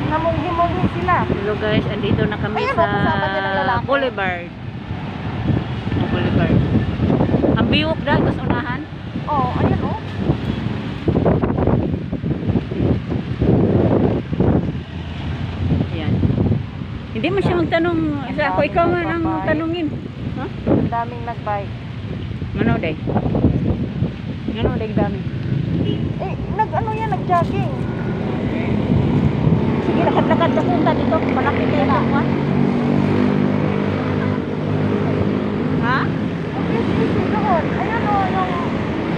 Namunghi-munghi sila. Hello guys, andito na kami Ayan, sa kasama din ang lalaki. Boulevard. Boulevard. Ang biwok dahil sa unahan. Oh, ayan oh. Ayan. Hindi man siya magtanong. Sa ako, ikaw man ang tanungin. Ha? Ang daming nagbike. Ano day? Ano day dami? Eh, nag-ano yan, nag-jogging. Sige, lakad-lakad na punta dito. Malapit kayo na. Ha? Easy doon. Ayan oh, yung...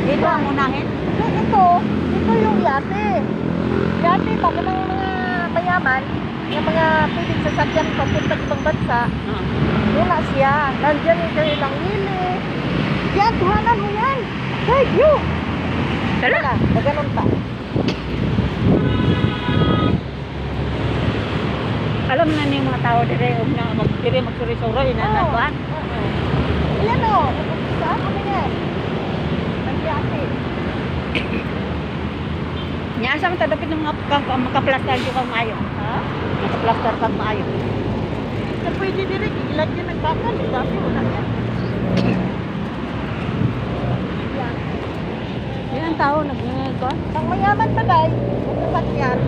Dito ang unahin? Ito yung yate. Yate, bago ng mga mayaman, yung mga pwedeng sasakyan papunta ibang bansa, wala siya. Nandyan yung kanilang hili. Yan, tuhanan mo yan. Hey, you! Tala. Maganon pa. Alam na niyo mga tao dire og na magsuri-suri na nagkuan. Ayan o. Saan kami yan? Nagyate. Nya sa man tadapit ng mga makaplastar jud kang maayo. Ha? Makaplastar kang maayo. Sa pwede dire, ilagyan ng bakal. Dami, wala yan. Yan ang tao nagkuan. Ang mayaman pa dahil, sasakyan,